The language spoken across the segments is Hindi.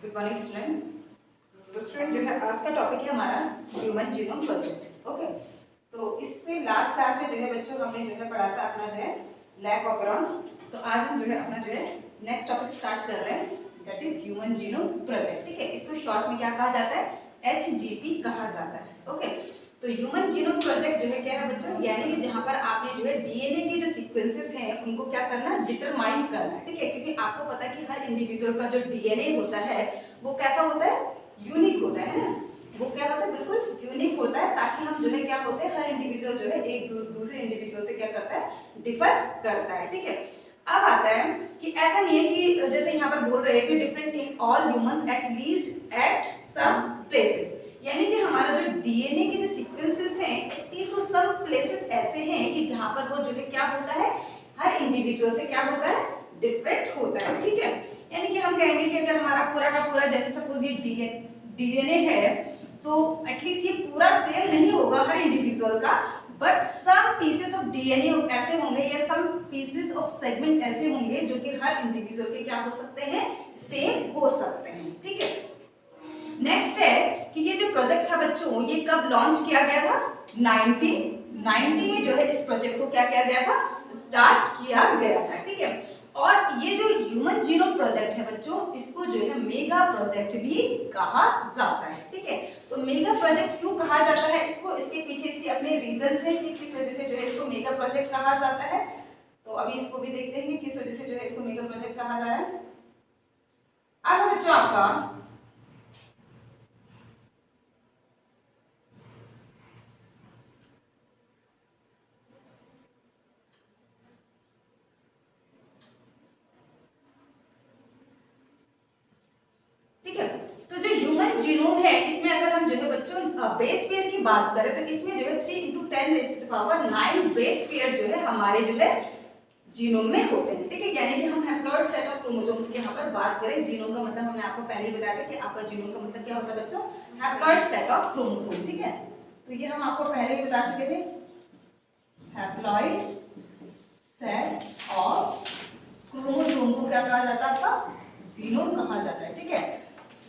Good morning student. तो स्टूडेंट जो है आज का टॉपिक है हमारा ह्यूमन जीनोम प्रोजेक्ट। ओके, तो इससे लास्ट क्लास में जो है बच्चों हमने जो है पढ़ा था अपना जो है लैक ऑपरॉन। तो आज हम जो है अपना जो है नेक्स्ट टॉपिक स्टार्ट कर रहे हैं, that is human genome project. ठीक है, इसको शॉर्ट में क्या कहा जाता है, HGP कहा जाता है। ओके, तो ह्यूमन जीनोम प्रोजेक्ट जो है क्या है बच्चों, यानी कि जहां पर आपने जो है डीएनए के जो सीक्वेंसेस हैं उनको क्या करना, डिटरमाइन करना है। ठीक है, क्योंकि आपको पता है कि हर इंडिविजुअल का जो डीएनए होता है वो कैसा होता है, यूनिक होता है ना। वो क्या होता है, बिल्कुल यूनिक होता है, ताकि हम जो है क्या होते हैं, हर इंडिविजुअल जो है एक दूसरे इंडिविजुअल से क्या करता है, डिफर करता है। ठीक है, अब आता है कि ऐसा नहीं है कि जैसे यहाँ पर बोल रहे हैं कि different in all humans at least at some places, यानी कि हमारा जो डीएनए के जो सीक्वेंसेस हैं एटलीस्ट वो सम प्लेसेस ऐसे हैं कि जहां पर वो जो है क्या होता है, हर इंडिविजुअल से क्या होता है, डिफरेंट होता है। ठीक है, यानी कि हम कहेंगे कि अगर हमारा पूरा का पूरा जैसे सपोज ये डीएनए है तो एटलीस्ट ये पूरा सेम नहीं होगा हर इंडिविजुअल का, but some pieces of DNA ऐसे होंगे या सम पीसेस ऑफ सेगमेंट ऐसे होंगे जो कि हर इंडिविजुअल के क्या हो सकते हैं, सेम हो सकते हैं। ठीक है, नेक्स्ट है कि ये जो प्रोजेक्ट था बच्चों ये कब लॉन्च किया गया था, 1990 में जो है इस प्रोजेक्ट को क्या किया गया था, स्टार्ट किया गया था। ठीक है, और ये जो ह्यूमन जीनोम प्रोजेक्ट है बच्चों इसको जो है मेगा प्रोजेक्ट भी कहा जाता है। ठीक है, तो मेगा प्रोजेक्ट क्यों कहा जाता है इसको, इसके पीछे इसके अपने रीजंस हैं कि किस वजह से जो है इसको मेगा प्रोजेक्ट कहा जाता है। तो अभी इसको भी देखते हैं किस वजह से जो है इसको मेगा प्रोजेक्ट कहा जा रहा है। अब बच्चों आपका जीनोम है इसमें अगर हम जो है बच्चों बेस पेयर की बात करें तो इसमें जो है 3 × 10⁻⁹ बेस पेयर जो है हमारे जो है जीनोम में होते हैं। ठीक है, यानी कि हम हैप्लॉइड सेट ऑफ क्रोमोसोम्स की यहाँ पर बात करें, जीनोम का मतलब हमने आपको पहले ही बताया था कि आपका जीनोम का मतलब क्या होता है बच्चों, हैप्लॉइड सेट ऑफ क्रोमोसोम। ठीक है, तो ये हम आपको पहले ही बता चुके थे, हैप्लॉइड सेट ऑफ क्रोमोसोम को क्या कहा जाता है, आपका जीनोम कहा जाता है। ठीक है,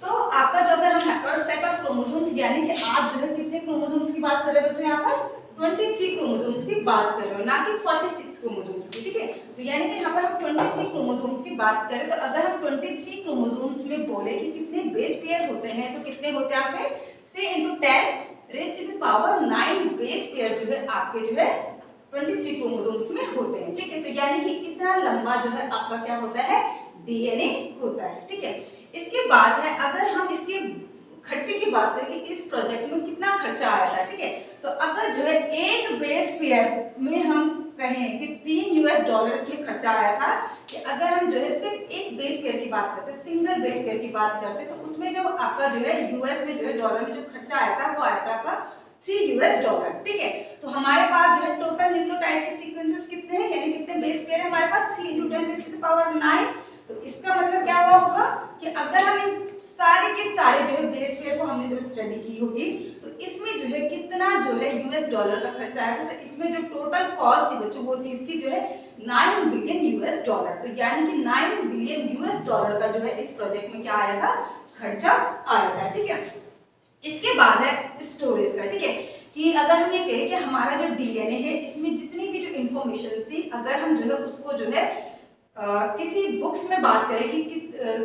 तो आपका जो अगर हम हैप्लॉइड सेट ऑफ क्रोमोसोम्स यानी कि आप जो है कितने क्रोमोसोम्स की बात कर रहे हैं बच्चों, यहाँ पर 23 क्रोमोसोम्स की बात कर रहे हो, ना कि 46 क्रोमोसोम्स की। ठीक है, तो यानी कि यहाँ पर हम 23 क्रोमोसोम्स की बात करें तो अगर हम 23 क्रोमोसोम्स में बोले कि कितने बेस पेयर होते हैं तो कितने होते हैं आपके 3 × 10⁻⁹ बेस पेयर जो है आपके जो है 23 क्रोमोसोम्स में होते हैं। ठीक है, तो यानी कि इतना लंबा जो है आपका क्या होता है, डीएनए होता है। ठीक है, इसके बाद है अगर हम इसके खर्चे की बात करें कि इस प्रोजेक्ट में कितना खर्चा आया था। ठीक है, तो अगर जो है एक बेस पेयर में हम कहें कि $3 में खर्चा आया था, कि अगर हम जो है सिर्फ एक बेस पेयर की बात करते, सिंगल बेस पेयर की बात करते तो उसमें जो आपका जो है यूएस में जो है डॉलर में जो खर्चा आया था वो आया था आपका $3। ठीक है, तो हमारे पास जो है टोटल न्यूक्लियोटाइड के सीक्वेंसेस कितने हैं, यानी कितने बेस पेयर है हमारे पास, 3 × 10⁻⁹ तो इसका मतलब क्या हुआ होगा कि अगर हम इन सारे के सारे जो है बेस पेयर को हमने जब स्टडी की होगी तो इसमें जो है कितना जो है $US का खर्चा आया था, तो इसमें जो टोटल कॉस्ट थी बच्चों वो थी इसकी जो है $9 बिलियन। तो यानी कि $9 बिलियन का जो है इस प्रोजेक्ट में क्या आया था, खर्चा आया था। ठीक है, इसके बाद है स्टोरेज का। ठीक है, कि अगर हम ये कहें कि हमारा जो डीएनए है इसमें जितनी भी जो इंफॉर्मेशन थी अगर हम जो है उसको जो है किसी बुक्स में बात करें कि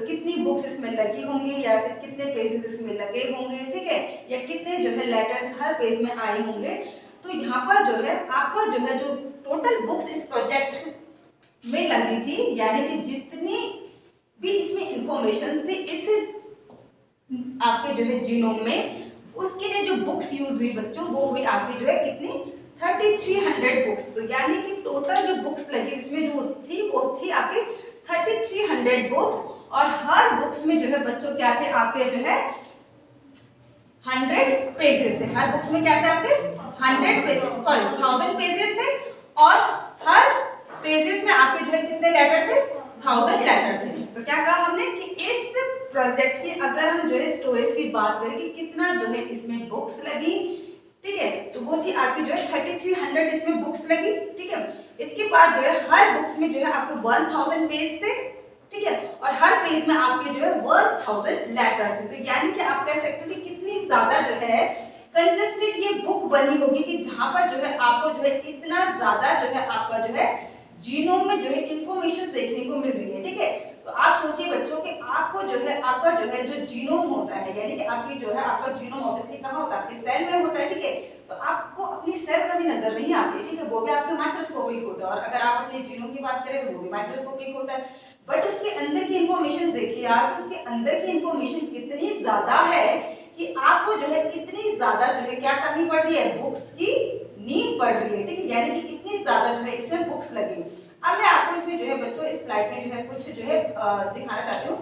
कितनी बुक्स इसमें लगी होंगी या कितने पेजेस इसमें लगे होंगे, ठीक है, या कितने जो है लेटर्स हर पेज में आए होंगे, तो यहाँ पर जो है आपका जो है जो टोटल बुक्स इस प्रोजेक्ट में लगी थी, यानी कि जितनी भी इसमें इंफॉर्मेशन थी इस आपके जो है जीनोम में, उसके लिए जो बुक्स यूज हुई बच्चों वो हुई आपकी जो है कितनी 3300 बुक्स। तो यानी कि टोटल जो बुक्स लगी इसमें जो थी वो थी आपकी 3300 बुक्स, और हर बुक्स में जो है बच्चों क्या थे आपके जो है 100 पेजेस थे, हर बुक्स में क्या थे आपके 100 पेजेस, सॉरी 1000 पेजेस थे, और हर पेजेस में आपके जो है कितने लेटर थे, 1000 लेटर थे। तो क्या कहा हमने कि इस प्रोजेक्ट की अगर हम जो है स्टोरेज की बात करें कि कितना जो है इसमें बुक्स लगी, ठीक है, तो वो थी आपकी जो है 3300 इसमें बुक्स लगी। ठीक है, इसके बाद जो है हर बुक्स में जो है आपको 1000 पेज थे, ठीक है, और हर पेज में आपके जो है 1000 लेटर थे। तो यानी कि आप कह सकते हो कि कितनी ज्यादा जो है कंजेस्टेड ये बुक बनी होगी कि जहां पर जो है आपको जो है इतना ज्यादा जो है आपका जो है जीनोम में जो है इंफॉर्मेशन देखने को मिल रही है। ठीक है, तो आप सोचिए बच्चों कि आपको जो है आपका जो है जो जीनोम होता है, यानी कि आपकी जो है आपका जीनोम ऑब्वियसली कहाँ होता है, आपके सेल में होता है। ठीक है, तो आपको अपनी सेल कभी नजर नहीं आती। ठीक है, वो भी आपके माइक्रोस्कोपिक होता है, और अगर आप अपने जीनोम की बात करें तो वो भी माइक्रोस्कोपिक होता है। बट उसके अंदर की इंफॉर्मेशन देखिए आप, उसके अंदर की इंफॉर्मेशन कितनी ज्यादा है कि आपको जो है इतनी ज्यादा जो है क्या करनी पड़ रही है, बुक्स की नीड पड़ रही है। ठीक है, यानी कि इतनी ज्यादा जो है इसमें बुक्स लगी। अब मैं आपको इसमें जो है बच्चों इस स्लाइड में जो है कुछ जो है दिखाना चाहती हूँ,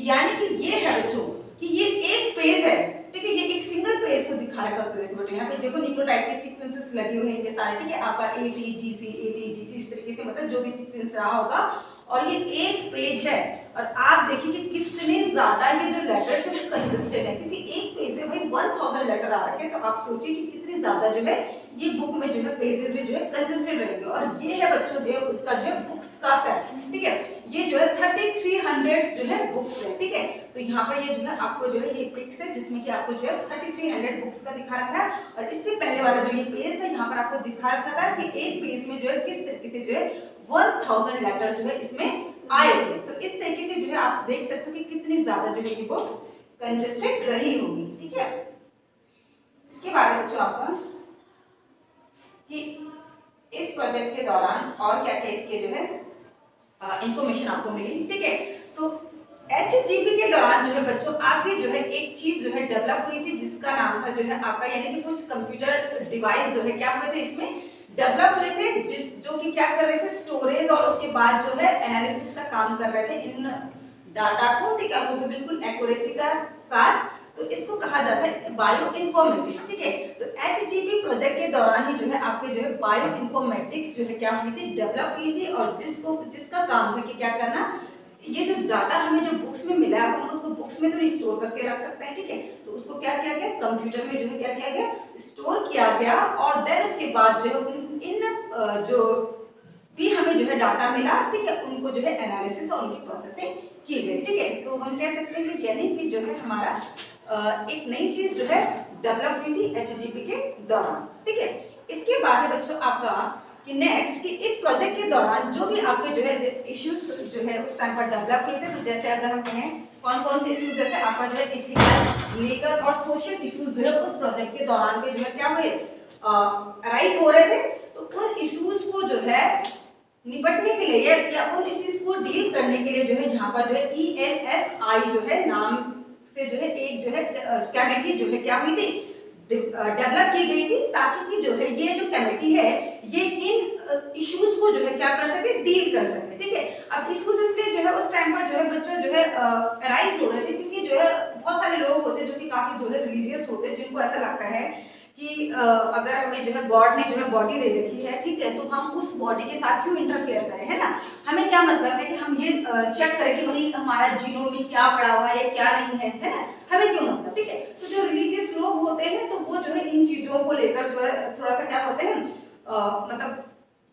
यानी कि ये है बच्चों कि ये एक पेज है। ठीक है, ये एक सिंगल पेज को दिखा रखा है बेटे। यहाँ पे देखो न्यूक्लियोटाइड के सीक्वेंसेस लगे हुए हैं इनके सारे। ठीक है, आपका ATGC इस तरीके से मतलब जो भी सीक्वेंस रहा होगा, और ये एक पेज है। और आप देखिए कि कितने ज्यादा ये जो लेटर्स है कंजेस्टेड है, क्योंकि एक पेज में भाई 1000 लेटर आ रखे हैं। तो आप सोचिए कि कितनी ज्यादा जो है ये बुक में जो है पेजेस में जो है कंजेस्टेड रहेंगे। और ये है बच्चों जो है उसका जो है बुक्स का सेट। ठीक है, ये जो है 3300 जो है बुक्स है। ठीक है, तो यहाँ पर ये जो है आपको जो है ये पिक्स है जिसमें कि आपको जो है 3300 बुक्स का दिखा रखा है। और इससे पहले वाला जो ये पेज था यहाँ पर आपको दिखा रखा था कि एक पेज में जो है किस तरीके से जो है 1000 लेटर जो है इसमें आए थे। तो इस तरीके से जो है आप देख सकते हो कि कितनी ज्यादा जो है ये बुक्स कंजेस्टेड रही होगी। ठीक है, इसके बाद बच्चों आपका कि इस प्रोजेक्ट के दौरान और क्या क्या इसके जो है इंफॉर्मेशन आपको मिली। ठीक है, तो HGP के दौरान जो है बच्चों आपकी जो है एक चीज जो है डेवलप हुई थी जिसका नाम था जो है आपका, यानी कि कुछ कंप्यूटर डिवाइस जो है क्या हुए थे इसमें डेवलप हुए थे, जो कि क्या कर रहे थे, स्टोरेज और उसके बाद जो है एनालिसिस का काम कर रहे थे इन डाटा को। ठीक है, वो भी बिल्कुल एक्यूरेसी का साथ। तो इसको कहा जाता है बायो इन्फॉर्मेटिक्स। ठीक है, तो HGP प्रोजेक्ट के दौरान ही जो है आपके जो है बायो इन्फॉर्मेटिक्स जो है क्या हुई थी, डेवलप हुई थी। और जिसका काम था कि क्या करना, ये जो डाटा हमें जो बुक्स में मिला है हम उसको बुक्स में तो नहीं स्टोर करके रख सकते हैं। ठीक है, तो उसको क्या किया गया, कंप्यूटर में जो है क्या किया गया, स्टोर किया गया। और देन उसके बाद जो है इन जो भी हमें जो है डाटा मिला, ठीक है, उनको जो है एनालिसिस और उनकी प्रोसेसिंग की गई। ठीक है, तो हम कह सकते हैं कि यानी कि जो है हमारा एक नई चीज जो है डेवलप हुई थी HGP के दौरान। ठीक है, इसके बाद है बच्चों आपका कि नेक्स्ट कि इस प्रोजेक्ट के दौरान जो भी आपके जो है इश्यूज जो है उस टाइम पर डेवलप हुए थे। तो जैसे अगर हम कहें कौन कौन से इश्यूज, जैसे आपका जो है इथिकल, लीगल और सोशल इश्यूज जो है उस प्रोजेक्ट के दौरान पे जो है क्या हुए, अराइज हो रहे थे। तो उन इश्यूज को जो है निपटने के लिए या उन इश्यूज को डील करने के लिए जो है यहाँ पर जो है ENSI जो है नाम से जो है एक जो है कमेटी जो है क्या हुई थी, डेवलप की गई थी, ताकि कि जो है ये जो कमेटी है ये इन इश्यूज को जो है क्या कर सके, डील कर सके। ठीक है, अब इश्यूज इसलिए जो है उस टाइम पर जो है बच्चों जो है अराइज हो रहे थे क्योंकि जो है बहुत सारे लोग होते हैं जो कि काफी जो है रिलीजियस होते हैं, जिनको ऐसा लगता है कि अगर हमें जो है गॉड ने जो है बॉडी दे रखी है, ठीक है, तो हम उस बॉडी के साथ क्यों इंटरफेयर करें, है ना। हमें क्या मतलब है कि हम ये चेक करें कि भाई हमारा जीनोम में क्या पड़ा हुआ है क्या नहीं है ना, हमें क्यों मतलब। ठीक है, तो जो रिलीजियस लोग होते हैं तो वो जो है इन चीजों को लेकर जो है थोड़ा सा क्या होते हैं, मतलब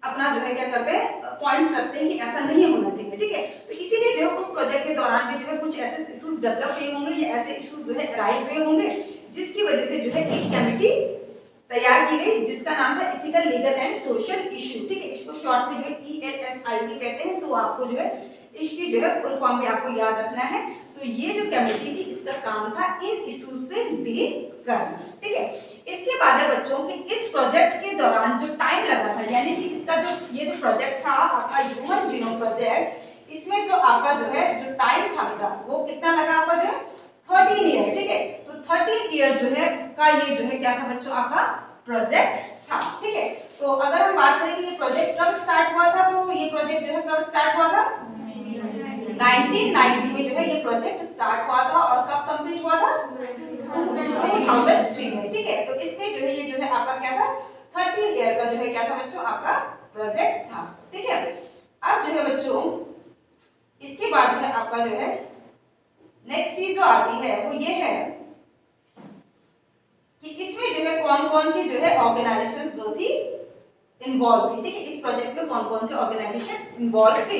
अपना जो है क्या करते हैं, पॉइंट्स रखते हैं कि ऐसा नहीं होना चाहिए। ठीक है, तो इसीलिए जो है उस प्रोजेक्ट के दौरान भी जो है कुछ ऐसे इश्यूज डेवलप हुए होंगे या ऐसे इश्यूज जो है अराइज हुए होंगे जिसकी वजह से जो है एक कमेटी तैयार की गई जिसका नाम था ethical, legal and social issue. ठीक है, इसको शॉर्ट में जो है ENSI भी कहते हैं। तो आपको जो है इसकी जो है फुल फॉर्म भी आपको याद रखना है। तो ये जो कमेटी थी इसका काम था इन इश्यूज से डील करना। ठीक है, इसके बाद है बच्चों कि इस प्रोजेक्ट के दौरान जो टाइम लगा था, यानी कि इसका जो ये जो प्रोजेक्ट था आपका ह्यूमन जीनोम प्रोजेक्ट, इसमें जो आपका जो है जो टाइम था बेटा वो कितना लगा आपका जो है 13 ईयर। ठीक है, तो 13 ईयर जो है का ये जो है क्या था बच्चों आपका प्रोजेक्ट था। ठीक है, तो अगर हम बात करें कि ये प्रोजेक्ट कब स्टार्ट हुआ था, तो ये प्रोजेक्ट जो है कब स्टार्ट हुआ था, 1990 में जो है ये प्रोजेक्ट स्टार्ट हुआ था। और कब कंप्लीट हुआ था, 2003 में। ठीक है, तो इससे जो है ये जो है आपका क्या था, 13 ईयर का जो है क्या था बच्चों आपका प्रोजेक्ट था। ठीक है, अब जो है बच्चों इसके बाद जो है आपका जो है नेक्स्ट चीज जो आती है वो ये है कि इसमें जो है कौन कौन सी जो है ऑर्गेनाइजेशंस जो थी इन्वॉल्व थी। ठीक है, इस प्रोजेक्ट में कौन कौन से ऑर्गेनाइजेशन इन्वॉल्व थी।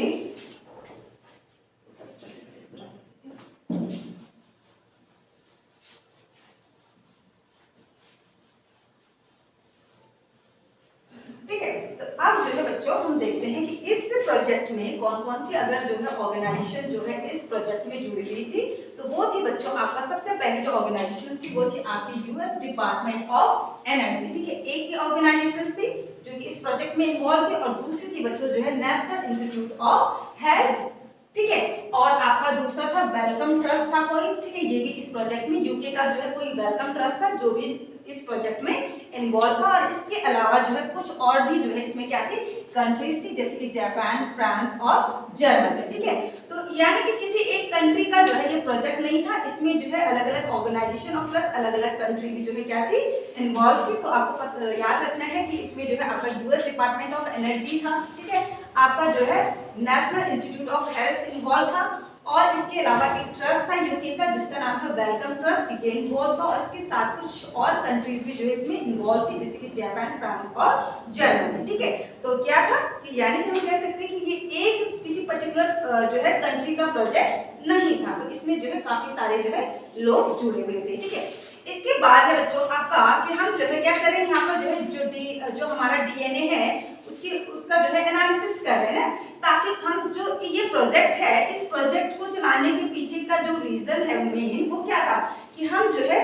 बच्चों हम देखते हैं कि इस प्रोजेक्ट में कौन कौन सी अगर जो है ऑर्गेनाइजेशन जो है इस प्रोजेक्ट में जुड़ी हुई थी, तो वो थी बच्चों आपका सबसे पहले जो ऑर्गेनाइजेशन थी वो थी आपकी यूएस डिपार्टमेंट ऑफ एनर्जी। ठीक है, एक ही ऑर्गेनाइजेशन थी जो कि इस प्रोजेक्ट में इन्वॉल्व थी और दूसरी थी बच्चों जो है नेशनल इंस्टीट्यूट ऑफ हेल्थ। ठीक है, और आपका दूसरा था वेलकम ट्रस्ट था कोई। ठीक है, ये भी इस प्रोजेक्ट में यूके का जो है कोई वेलकम ट्रस्ट था जो भी इस प्रोजेक्ट में इन्वॉल्व था। और इसके अलावा जो है कुछ और भी जो है इसमें क्या थी कंट्रीज थी, जैसे कि जापान, फ्रांस और जर्मनी। ठीक है, तो यानी कि किसी एक कंट्री का जो है ये प्रोजेक्ट नहीं था, इसमें जो है अलग अलग ऑर्गेनाइजेशन और प्लस अलग अलग कंट्री भी जो है क्या थी इन्वॉल्व थी। तो आपको याद रखना है कि इसमें जो है आपका यूएस डिपार्टमेंट ऑफ एनर्जी था। ठीक है, आपका जो है national institute of health involve था और इसके अलावा एक ट्रस्ट था यूके का जिसका नाम था वेलकम ट्रस्ट, ये इन्वॉल्व था। और इसके साथ कुछ और कंट्रीज भी जो है इसमें इन्वॉल्व थी, जैसे कि जापान, फ्रांस और जर्मनी। ठीक है, तो क्या था कि यानी कि हम कह सकते हैं कि ये एक किसी पर्टिकुलर जो है कंट्री का प्रोजेक्ट नहीं था, तो इसमें जो है काफी सारे जो है लोग जुड़े हुए थे। ठीक है, इसके बाद है बच्चों आपका कि हम जो है क्या करें, यहाँ पर जो है जो हमारा डीएनए है उसका जो है एनालिसिस कर रहे हैं, ताकि हम जो ये प्रोजेक्ट है इस प्रोजेक्ट को चलाने के पीछे का जो रीजन है मेन वो क्या था कि हम जो है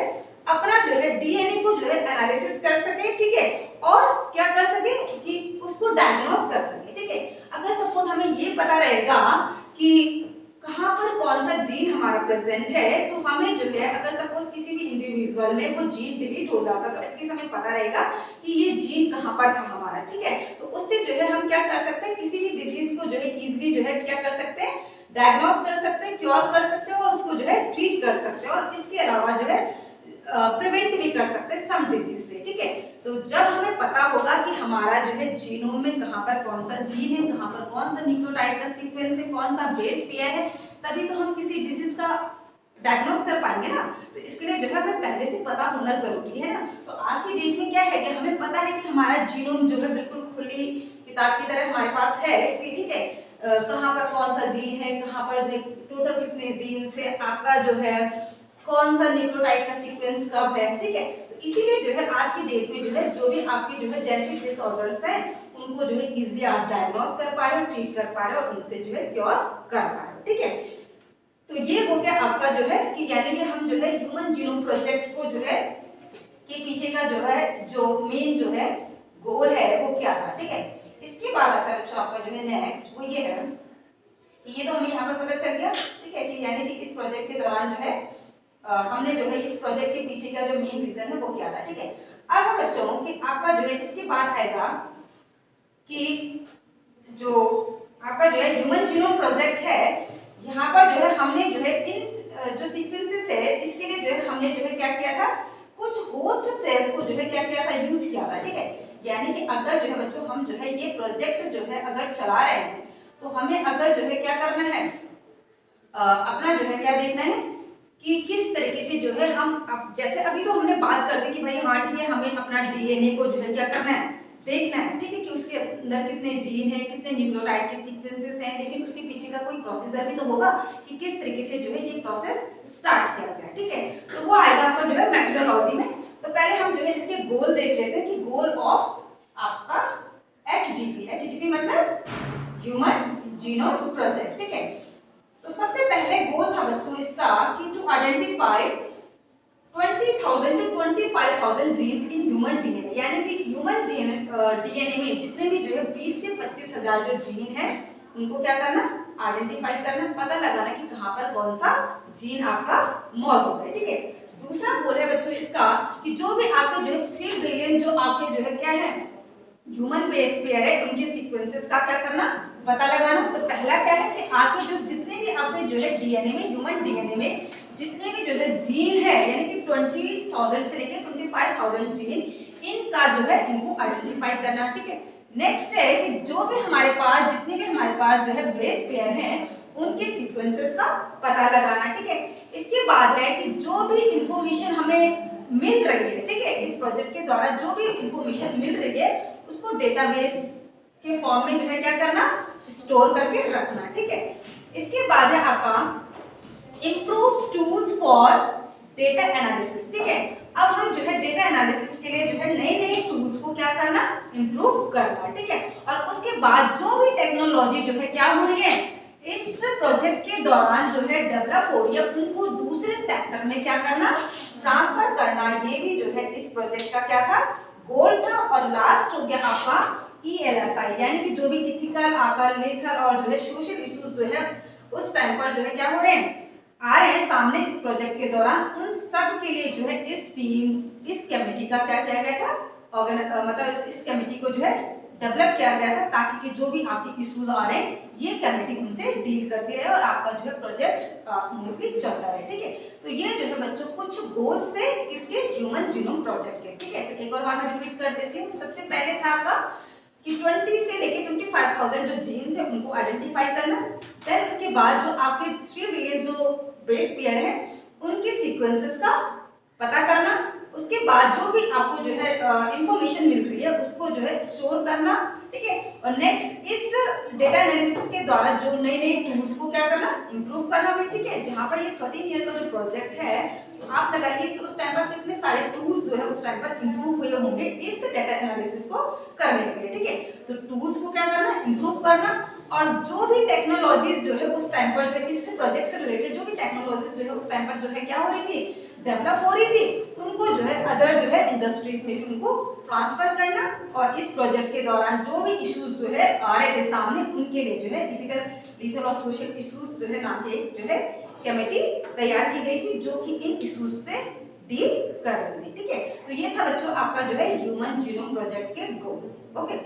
अपना जो है डीएनए को जो है एनालिसिस कर सके। ठीक है, और क्या कर सके कि उसको डायग्नोस कर सके। ठीक है, अगर सपोज हमें ये पता रहेगा कि कहाँ पर कौन सा जीन हमारा प्रेजेंट है, तो हमें जो है अगर सपोज किसी भी इंडिविजुअल में वो जीन डिलीट हो जाता तो एटलीस्ट हमें पता रहेगा कि ये जीन कहाँ पर था हमारा। ठीक है, तो उससे जो है हम क्या कर सकते हैं, किसी भी डिजीज को जो है इजीली जो है क्या कर सकते हैं डायग्नोस कर सकते हैं, क्योर कर सकते हैं और उसको जो है ट्रीट कर सकते हैं और इसके अलावा जो है प्रिवेंट भी कर सकते हैं सम डिजीज से। ठीक है, तो जब हमें पता होगा कि हमारा जो है जीनोम में कहाँ पर कौन सा जीन है, कहाँ पर कौन सा न्यूक्लियोटाइड का सीक्वेंस है, कौन सा बेस पेयर है, तभी तो हम किसी डिजीज का डायग्नोस कर पाएंगे ना। तो इसके लिए जो है हमें पहले से पता होना जरूरी है ना। तो आज की डेट में क्या है कि हमें पता है कि हमारा जीनोम जो है बिल्कुल खुली किताब की तरह हमारे पास है कि ठीक है कहाँ पर कौन सा जीन है, कहाँ पर टोटल कितने जीन्स है, आपका जो है कौन सा न्यूक्लियोटाइड का सीक्वेंस कब है। ठीक है, तो इसीलिए जो है आज की डेट में जो है जो भी आपके जो है जेनेटिक डिसऑर्डर्स हैं उनको जो है इजीली आप डायग्नोस कर पा रहे हो, ट्रीट कर पा रहे हो और उनसे जो है क्योर कर पा रहे हो। ठीक है, तो ये हो गया आपका जो है कि यानी कि हम जो है ह्यूमन जीनोम प्रोजेक्ट को जो है के पीछे का जो है जो मेन जो है गोल है वो क्या था। ठीक है, इसके बाद आता है बच्चों आपका जो है नेक्स्ट वो ये है कि ये तो हमें यहाँ पर पता चल गया। ठीक है, कि यानी कि इस प्रोजेक्ट के दौरान जो है हमने जो है इस प्रोजेक्ट के पीछे का जो मेन रीजन है वो क्या था। ठीक है, अब हम बच्चों कि आपका जो है इसके बाद आएगा कि जो आपका जो है ह्यूमन जीनोम प्रोजेक्ट है, यहाँ पर जो है हमने जो है इन जो सीक्वेंसेस है इसके लिए जो है हमने जो है क्या किया था, कुछ होस्ट सेल्स को जो है क्या किया था यूज किया था। ठीक है, यानी कि अगर जो है बच्चों हम जो है ये प्रोजेक्ट जो है अगर चला रहे हैं तो हमें अगर जो है क्या करना है अपना जो है क्या देखना है कि किस तरीके से जो है हम अब जैसे अभी तो हमने बात कर दी कि भाई हाँ ठीक है हमें अपना डीएनए को जो है क्या करना है देखना है। ठीक है, कि उसके अंदर कितने जीन है, कितने न्यूक्लियोटाइड के सीक्वेंसेस हैं, लेकिन उसके पीछे का कोई प्रोसीजर भी तो होगा कि किस तरीके से जो है ये प्रोसेस स्टार्ट किया गया। ठीक है, तो वो आएगा आपका जो है मेथोडोलॉजी में। तो पहले हम जो है इसके गोल देख लेते हैं कि गोल ऑफ आपका एचजीपी मतलब ह्यूमन जीनोम प्रोजेक्ट। ठीक है, तो सबसे पहले गोल था बच्चों इसका कि to identify 20,000 to 25,000 genes in human DNA, यानी कि ह्यूमन डीएनए में जितने भी जो है 20 से 25,000 जो जीन है उनको क्या करना आइडेंटिफाई करना, पता लगाना कि कहाँ पर कौन सा जीन आपका मौजूद है। ठीक है, दूसरा गोल है बच्चों इसका कि जो भी आपके जो है 3 बिलियन जो आपके जो है क्या है ह्यूमन बेस पेयर है उनके सीक्वेंसेस का क्या करना पता लगाना। तो पहला क्या है कि आपके जो जितने भी आपके जो है डीएनए में ह्यूमन डीएनए में जितने भी जो है जीन है यानी कि 20,000 से लेकर 25,000 जीन इनका जो है इनको आइडेंटिफाई करना। ठीक है, नेक्स्ट है कि जो भी हमारे पास जितने भी हमारे पास जो है बेस पेयर हैं उनके सीक्वेंसेस का पता लगाना। ठीक है, इसके बाद है कि जो भी इंफॉर्मेशन हमें मिल रही है ठीक है इस प्रोजेक्ट के द्वारा जो भी इंफॉर्मेशन मिल रही है उसको डेटाबेस के फॉर्म में जो है क्या करना स्टोर करके रखना। ठीक है, इसके बाद है आपका improve tools for data analysis, ठीक है। अब हम जो है डेटा एनालिसिस के लिए जो है नए नए टूल्स को क्या करना, इंप्रूव करना, ठीक है। और उसके बाद जो भी टेक्नोलॉजी जो है क्या हो रही है इस प्रोजेक्ट के दौरान जो है डेवलप हो रही है, उनको दूसरे सेक्टर में क्या करना, ट्रांसफर करना। ये भी जो है इस प्रोजेक्ट का क्या था, गोल था। और लास्ट हो गया आपका ELSI, यानी कि जो भी इथिकल, आपका लेथल और जो है सोशल इश्यूज जो है उस टाइम पर जो है क्या हो रहे हैं, आ रहे हैं सामने इस प्रोजेक्ट के दौरान। उन सब के लिए जो है इस टीम, इस कमेटी का क्या किया गया था, मतलब इस कमेटी को जो है डेवलप किया गया था, ताकि कि जो भी आपके इश्यूज आ रहे हैं ये कमेटी उनसे डील करती रहे और आपका जो है प्रोजेक्ट स्मूथली चलता रहे, ठीक है। तो ये जो है बच्चों कुछ गोल्स थे इसके ह्यूमन जीनोम प्रोजेक्ट के, ठीक है। तो एक और बार मैं रिपीट कर देती हूँ। सबसे पहले था आपका कि 20 से लेके 25,000 जो जीन्स है उनको आइडेंटिफाई करना। देन उसके बाद जो आपके 3 बिलियन जो बेस पेयर है उनके सीक्वेंसेस का पता करना। उसके बाद जो भी आपको जो है इंफॉर्मेशन मिल रही है उसको जो है स्टोर करना, ठीक है। और नेक्स्ट इस डेटा एनालिसिस के द्वारा जो नए नए टूल्स को क्या करना, इंप्रूव करना भी, ठीक है। जहाँ पर ये 13 ईयर का जो प्रोजेक्ट है तो आप लगाइए कि उस टाइम पर कितने सारे टूल्स जो है उस टाइम पर इंप्रूव हुए होंगे इस डेटा एनालिसिस को करने के लिए, ठीक है। तो टूल्स को क्या करना, इंप्रूव करना। और जो भी टेक्नोलॉजीज जो है उस टाइम पर जो है इस प्रोजेक्ट से रिलेटेड जो भी टेक्नोलॉजीज जो है उस टाइम पर जो है क्या हो रही थी, डेवलप हो रही थी, उनको जो है अदर जो है इंडस्ट्रीज में भी उनको ट्रांसफर करना। और इस प्रोजेक्ट के दौरान जो भी इश्यूज जो है आ रहे थे सामने उनके लिए जो है इथिकल, लीगल और सोशल इश्यूज जो है नाम के जो है कमेटी तैयार की गई थी जो कि इन इश्यूज से डील कर रही थी, ठीक है। तो ये था बच्चों आपका जो है ह्यूमन जीनोम प्रोजेक्ट के गोल, ओके।